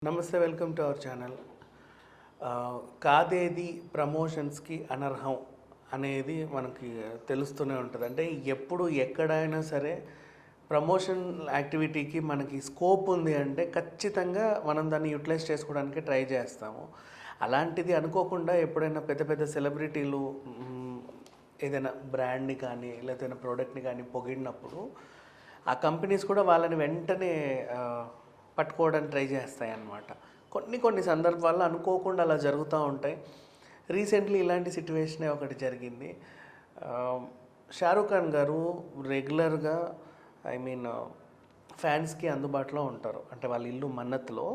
నమస్తే, welcome to our channel. కాదేది ప్రమోషన్స్కి అనర్హం అనేది మనకి తెలుస్తూనే ఉంటుంది. అంటే ఎప్పుడు ఎక్కడైనా సరే ప్రమోషన్ యాక్టివిటీకి మనకి స్కోప్ ఉంది అంటే ఖచ్చితంగా మనం దాన్ని యూటిలైజ్ చేసుకోవడానికి ట్రై చేస్తాము. అలాంటిది అనుకోకుండా ఎప్పుడైనా పెద్ద పెద్ద సెలబ్రిటీలు ఏదైనా బ్రాండ్ని కానీ లేకపోతే ఏదైనా ప్రోడక్ట్ని కానీ పొగిడినప్పుడు ఆ కంపెనీస్ కూడా వాళ్ళని వెంటనే పట్టుకోవడానికి ట్రై చేస్తాయి అన్నమాట. కొన్ని సందర్భాల్లో అనుకోకుండా అలా జరుగుతూ ఉంటాయి. రీసెంట్లీ ఇలాంటి సిట్యువేషనే ఒకటి జరిగింది. షారూఖ్ ఖాన్ గారు రెగ్యులర్గా ఫ్యాన్స్కి అందుబాటులో ఉంటారు. అంటే వాళ్ళ ఇల్లు మన్నత్లో.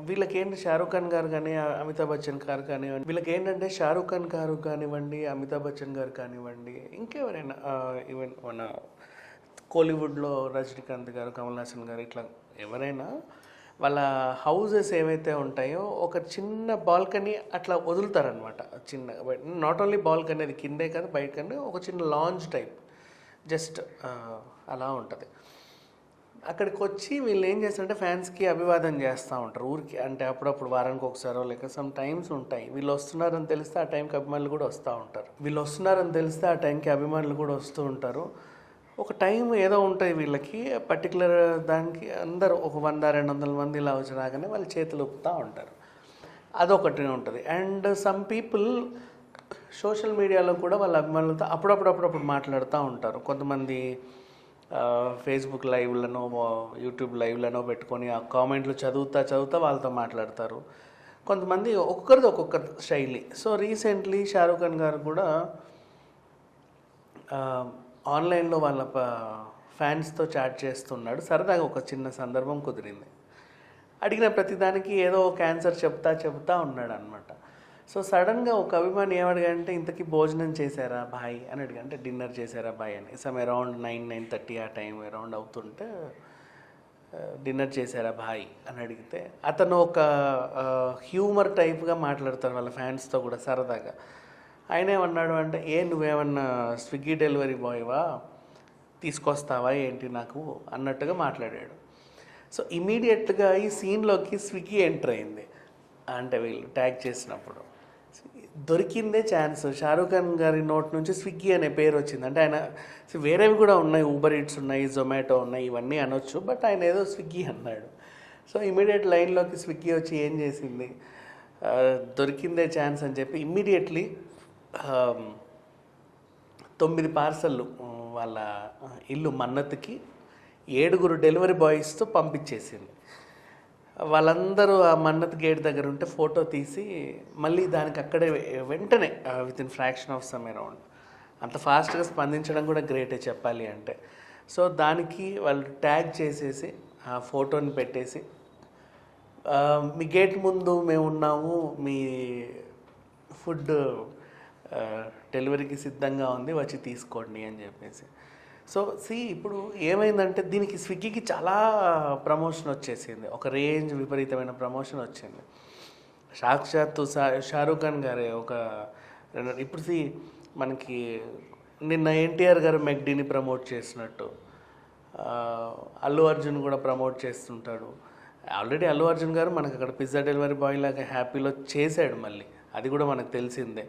వీళ్ళకేంటి షారూఖ్ ఖాన్ గారు కానీ అమితాబ్ బచ్చన్ గారు కానివ్వండి, వీళ్ళకి ఏంటంటే షారూఖ్ ఖాన్ గారు కానివ్వండి, అమితాబ్ బచ్చన్ గారు కానివ్వండి, ఇంకెవరైనా ఈవెన్ మన కోలీవుడ్లో రజనీకాంత్ గారు, కమల్ హాసన్ గారు, ఇట్లా ఎవరైనా వాళ్ళ హౌజెస్ ఏవైతే ఉంటాయో ఒక చిన్న బాల్కనీ అట్లా వదులుతారనమాట. చిన్న నాట్ ఓన్లీ బాల్కనీ, అది కిందే కాదు బయట కానీ ఒక చిన్న లాంజ్ టైప్ జస్ట్ అలా ఉంటుంది. అక్కడికి వచ్చి వీళ్ళు ఏం చేస్తారంటే ఫ్యాన్స్కి అభివాదం చేస్తూ ఉంటారు ఊరికి. అంటే అప్పుడప్పుడు వారానికి ఒకసారో లేక సమ్ టైమ్స్ ఉంటాయి. వీళ్ళు వస్తున్నారని తెలిస్తే ఆ టైంకి అభిమానులు కూడా వస్తూ ఉంటారు. ఒక టైం ఏదో ఉంటుంది వీళ్ళకి, పర్టికులర్ దానికి అందరూ ఒక 100-200 మంది ఇలా వచ్చి రాగానే వాళ్ళు చేతులు ఊపుతూ ఉంటారు. అదొకటి ఉంటుంది. అండ్ సమ్ పీపుల్ సోషల్ మీడియాలో కూడా వాళ్ళ అభిమానులతో అప్పుడప్పుడు మాట్లాడుతూ ఉంటారు. కొంతమంది ఫేస్బుక్ లైవ్లను, యూట్యూబ్ లైవ్లను పెట్టుకొని ఆ కామెంట్లు చదువుతా వాళ్ళతో మాట్లాడతారు. కొంతమంది ఒక్కొక్కరిది ఒక్కొక్క శైలి. సో రీసెంట్లీ షారూఖ్ ఖాన్ గారు కూడా ఆన్లైన్లో వాళ్ళ ఫ్యాన్స్తో చాట్ చేస్తున్నాడు. సరదాగా ఒక చిన్న సందర్భం కుదిరింది. అడిగిన ప్రతిదానికి ఏదో ఒక ఆన్సర్ చెప్తా ఉన్నాడు అనమాట. సో సడన్గా ఒక అభిమాని ఏమడిగాడంటే, ఇంతకీ భోజనం చేశారా బాయ్ అని అడిగా. అంటే డిన్నర్ చేశారా బాయ్ అని. సమ్ అరౌండ్ 9-9:30 ఆ టైం అరౌండ్ అవుతుంటే డిన్నర్ చేశారా బాయ్ అని అడిగితే అతను ఒక హ్యూమర్ టైప్గా మాట్లాడతారు వాళ్ళ ఫ్యాన్స్తో కూడా సరదాగా. ఆయన ఏమన్నాడు అంటే, నువ్వేమన్నా స్విగ్గీ డెలివరీ బాయ్వా, తీసుకొస్తావా ఏంటి నాకు అన్నట్టుగా మాట్లాడాడు. సో ఇమీడియట్గా ఈ సీన్లోకి స్విగ్గీ ఎంటర్ అయింది. అంటే వీళ్ళు ట్యాగ్ చేసినప్పుడు దొరికిందే ఛాన్స్. షారూఖ్ ఖాన్ గారి నోట్ నుంచి స్విగ్గీ అనే పేరు వచ్చింది. అంటే ఆయన వేరేవి కూడా ఉన్నాయి, ఊబర్ ఈట్స్ ఉన్నాయి, జొమాటో ఉన్నాయి, ఇవన్నీ అనొచ్చు, బట్ ఆయన ఏదో స్విగ్గీ అన్నాడు. సో ఇమీడియట్ లైన్లోకి స్విగ్గీ వచ్చి ఏం చేసింది, దొరికిందే ఛాన్స్ అని చెప్పి ఇమ్మీడియట్లీ 9 పార్సళ్ళు వాళ్ళ ఇల్లు మన్నత్కి 7 డెలివరీ బాయ్స్తో పంపించేసింది. వాళ్ళందరూ ఆ మన్నత్ గేట్ దగ్గర ఉంటే ఫోటో తీసి మళ్ళీ దానికి అక్కడే వెంటనే within fraction of some around అంత ఫాస్ట్గా స్పందించడం కూడా గ్రేటే చెప్పాలి అంటే. సో దానికి వాళ్ళు ట్యాగ్ చేసేసి ఆ ఫోటోని పెట్టేసి, మీ గేట్ ముందు మేము ఉన్నాము, మీ ఫుడ్ డెలివరీకి సిద్ధంగా ఉంది, వచ్చి తీసుకోండి అని చెప్పేసి. సో ఇప్పుడు ఏమైందంటే దీనికి స్విగ్గీకి చాలా ప్రమోషన్ వచ్చేసింది, ఒక రేంజ్ విపరీతమైన ప్రమోషన్ వచ్చింది. సాక్షాత్తు షారూఖ్ ఖాన్ గారే ఇప్పుడు మనకి నిన్న ఎన్టీఆర్ గారు మెక్డీని ప్రమోట్ చేసినట్టు అల్లు అర్జున్ కూడా ప్రమోట్ చేస్తుంటాడు. ఆల్రెడీ అల్లు అర్జున్ గారు మనకు అక్కడ పిజ్జా డెలివరీ బాయ్ లాగా హ్యాపీలో చేశాడు, మళ్ళీ అది కూడా మనకు తెలిసిందే.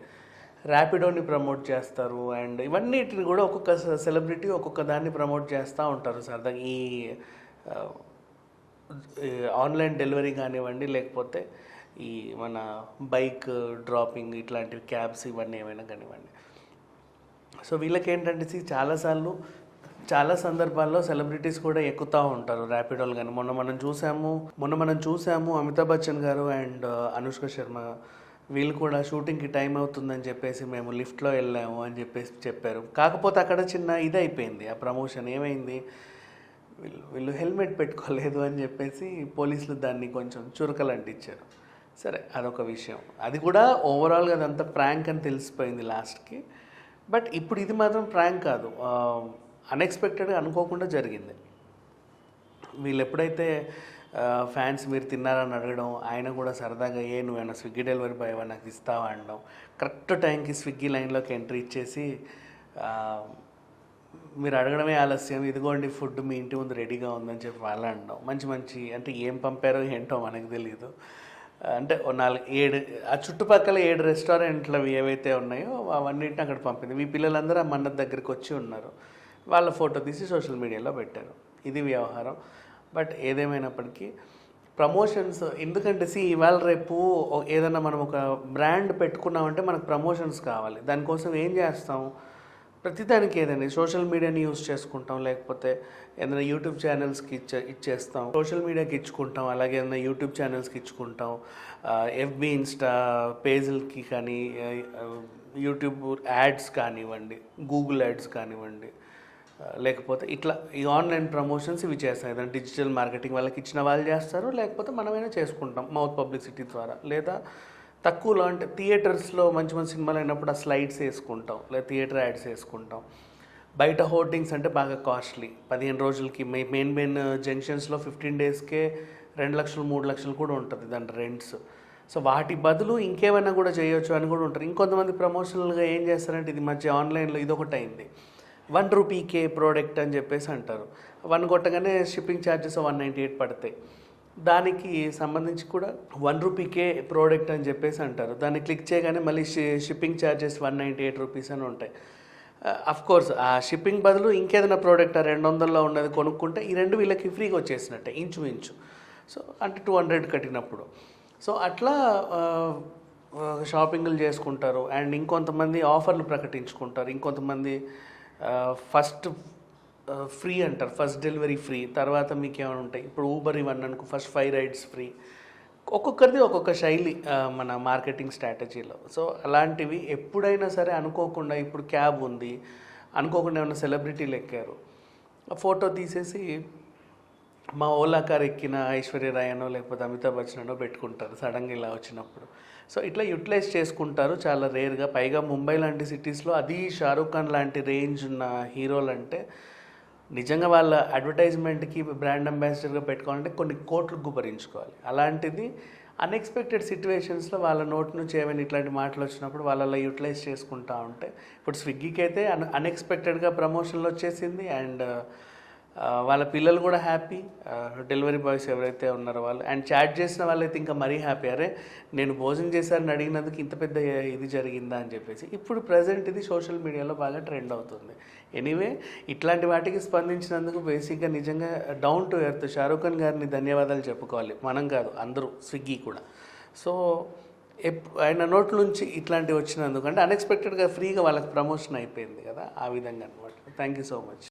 ర్యాపిడోని ప్రమోట్ చేస్తారు. అండ్ ఇవన్నిటిని కూడా ఒక్కొక్క సెలబ్రిటీ ఒక్కొక్క దాన్ని ప్రమోట్ చేస్తూ ఉంటారు సరదాగా. ఈ ఆన్లైన్ డెలివరీ కానివ్వండి, లేకపోతే ఈ మన బైక్ డ్రాపింగ్ ఇట్లాంటివి, క్యాబ్స్, ఇవన్నీ ఏమైనా కానివ్వండి. సో వీళ్ళకి ఏంటంటే చాలా సందర్భాల్లో సెలబ్రిటీస్ కూడా ఎక్కుతూ ఉంటారు ర్యాపిడోలు. కానీ మొన్న మనం చూసాము అమితాబ్ బచ్చన్ గారు అండ్ అనుష్క శర్మ వీళ్ళు కూడా షూటింగ్కి టైం అవుతుందని చెప్పేసి మేము లిఫ్ట్లో వెళ్ళాము అని చెప్పేసి చెప్పారు. కాకపోతే అక్కడ చిన్న ఇది అయిపోయింది ఆ ప్రమోషన్. ఏమైంది, వీళ్ళు హెల్మెట్ పెట్టుకోలేదు అని చెప్పేసి పోలీసులు దాన్ని కొంచెం చురకలు అంటించారు. సరే, అదొక విషయం. అది కూడా ఓవరాల్గా అదంతా ప్రాంక్ అని తెలిసిపోయింది లాస్ట్కి. బట్ ఇప్పుడు ఇది మాత్రం ప్రాంక్ కాదు, అన్ఎక్స్పెక్టెడ్గా అనుకోకుండా జరిగింది. వీళ్ళు ఎప్పుడైతే ఫ్యాన్స్ మీరు తిన్నారని అడగడం, ఆయన కూడా సరదాగా నువ్వేమన్నా స్విగ్గీ డెలివరీ బాయ్ నాకు ఇస్తావా అనడం, కరెక్ట్ టైంకి స్విగ్గీ లైన్లోకి ఎంట్రీ ఇచ్చేసి మీరు అడగడమే ఆలస్యం, ఇదిగోండి ఫుడ్ మీ ఇంటి ముందు రెడీగా ఉందని చెప్పి వాళ్ళు అనడం. మంచి మంచి అంటే ఏం పంపారో ఏంటో మనకు తెలియదు. అంటే ఓ 4, 7 ఆ చుట్టుపక్కల 7 రెస్టారెంట్లు అవి ఏవైతే ఉన్నాయో అవన్నిటిని అక్కడ పంపింది. మీ పిల్లలందరూ ఆ మన్నత్ దగ్గరికి వచ్చి ఉన్నారు. వాళ్ళ ఫోటో తీసి సోషల్ మీడియాలో పెట్టారు. ఇది వ్యవహారం. బట్ ఏదేమైనప్పటికీ ప్రమోషన్స్ ఎందుకంటే ఇవాళ రేపు ఏదైనా మనం ఒక బ్రాండ్ పెట్టుకున్నామంటే మనకు ప్రమోషన్స్ కావాలి. దానికోసం ఏం చేస్తాం, ప్రతిదానికి ఏదైనా సోషల్ మీడియాని యూజ్ చేసుకుంటాం, లేకపోతే ఏదైనా యూట్యూబ్ ఛానల్స్కి ఇచ్చేస్తాం, సోషల్ మీడియాకి ఇచ్చుకుంటాం, అలాగే ఏదైనా యూట్యూబ్ ఛానల్స్కి ఇచ్చుకుంటాం, ఎఫ్బి ఇన్స్టా పేజీలకి కానీ, యూట్యూబ్ యాడ్స్ కానివ్వండి, గూగుల్ యాడ్స్ కానివ్వండి, లేకపోతే ఇట్లా ఈ ఆన్లైన్ ప్రమోషన్స్ ఇవి చేస్తాం. ఏదైనా డిజిటల్ మార్కెటింగ్ వాళ్ళకి ఇచ్చిన వాళ్ళు చేస్తారు, లేకపోతే మనమైనా చేసుకుంటాం మౌత్ పబ్లిసిటీ ద్వారా. లేదా తక్కువలో అంటే థియేటర్స్లో మంచి మంచి సినిమాలు అయినప్పుడు ఆ స్లైడ్స్ వేసుకుంటాం, లేదా థియేటర్ యాడ్స్ వేసుకుంటాం. బయట హోర్డింగ్స్ అంటే బాగా కాస్ట్లీ, 15 రోజులకి మెయిన్ జంక్షన్స్లో 15 డేస్కే 2 లక్షలు 3 లక్షలు కూడా ఉంటుంది దాని రెంట్స్. సో వాటి బదులు ఇంకేమైనా కూడా చేయొచ్చు అని కూడా ఉంటారు. ఇంకొంతమంది ప్రమోషనల్గా ఏం చేస్తారంటే, ఇది మధ్య ఆన్లైన్లో ఇదొకటి అయింది, 1 రూపీకే ప్రోడక్ట్ అని చెప్పేసి అంటారు. 1 కొట్టగానే షిప్పింగ్ ఛార్జెస్ 198 పడతాయి. దానికి సంబంధించి కూడా 1 రూపీకే ప్రోడక్ట్ అని చెప్పేసి అంటారు. దాన్ని క్లిక్ చేయగానే మళ్ళీ షిప్పింగ్ ఛార్జెస్ 198 రూపీస్ అని ఉంటాయి. కోర్స్ ఆ షిప్పింగ్ బదులు ఇంకేదైనా ప్రోడక్ట్ 200లో ఉన్నది కొనుక్కుంటే ఈ రెండు వీళ్ళకి ఫ్రీగా వచ్చేసినట్టే ఇంచుమించు. సో అంటే 200 కట్టినప్పుడు. సో అట్లా షాపింగ్లు చేసుకుంటారు. అండ్ ఇంకొంతమంది ఆఫర్లు ప్రకటించుకుంటారు. ఇంకొంతమంది ఫస్ట్ ఫ్రీ అంటారు, ఫస్ట్ డెలివరీ ఫ్రీ, తర్వాత మీకు ఏమైనా ఉంటాయి. ఇప్పుడు ఊబర్ ఇవన్నీ అనుకో, ఫస్ట్ 5 రైడ్స్ ఫ్రీ. ఒక్కొక్కరిది ఒక్కొక్క శైలి మన మార్కెటింగ్ స్ట్రాటజీలో. సో అలాంటివి ఎప్పుడైనా సరే అనుకోకుండా, ఇప్పుడు క్యాబ్ ఉంది, అనుకోకుండా ఏమైనా సెలబ్రిటీలు ఎక్కారు, ఫోటో తీసేసి మా ఓలా కార్ ఎక్కిన ఐశ్వర్య రాయనో లేకపోతే అమితాబ్ బచ్చనో పెట్టుకుంటారు సడన్గా ఇలా వచ్చినప్పుడు. సో ఇట్లా యూటిలైజ్ చేసుకుంటారు చాలా రేర్గా. పైగా ముంబై లాంటి సిటీస్లో అది షారూఖ్ ఖాన్ లాంటి రేంజ్ ఉన్న హీరోలు అంటే నిజంగా వాళ్ళ అడ్వర్టైజ్మెంట్కి బ్రాండ్ అంబాసిడర్గా పెట్టుకోవాలంటే కొన్ని కోట్లు గుబరించుకోవాలి. అలాంటిది అన్ఎక్స్పెక్టెడ్ సిచ్యువేషన్స్లో వాళ్ళ నోటి నుంచి ఏమైనా ఇట్లాంటి మాటలు వచ్చినప్పుడు వాళ్ళ యూటిలైజ్ చేసుకుంటా ఉంటే, ఇప్పుడు స్విగ్గీకి అయితే అన్ఎక్స్పెక్టెడ్గా ప్రమోషన్లు వచ్చేసింది. అండ్ వాళ్ళ పిల్లలు కూడా హ్యాపీ, డెలివరీ బాయ్స్ ఎవరైతే ఉన్నారో వాళ్ళు. అండ్ చాట్ చేసిన వాళ్ళైతే ఇంకా మరీ హ్యాపీ, అరే నేను భోజనం చేశారని అడిగినందుకు ఇంత పెద్ద ఇది జరిగిందా అని చెప్పేసి. ఇప్పుడు ప్రజెంట్ ఇది సోషల్ మీడియాలో బాగా ట్రెండ్ అవుతుంది. ఎనీవే, ఇట్లాంటి వాటికి స్పందించినందుకు బేసిక్గా నిజంగా down to earth Shah Rukh Khan గారిని ధన్యవాదాలు చెప్పుకోవాలి. మనం కాదు, అందరూ, స్విగ్గీ కూడా. సో ఆయన నోట్ల నుంచి ఇట్లాంటివి వచ్చినందుకు, అంటే అన్ఎక్స్పెక్టెడ్గా ఫ్రీగా వాళ్ళకి ప్రమోషన్ అయిపోయింది కదా, ఆ విధంగా అనమాట. Thank you so much.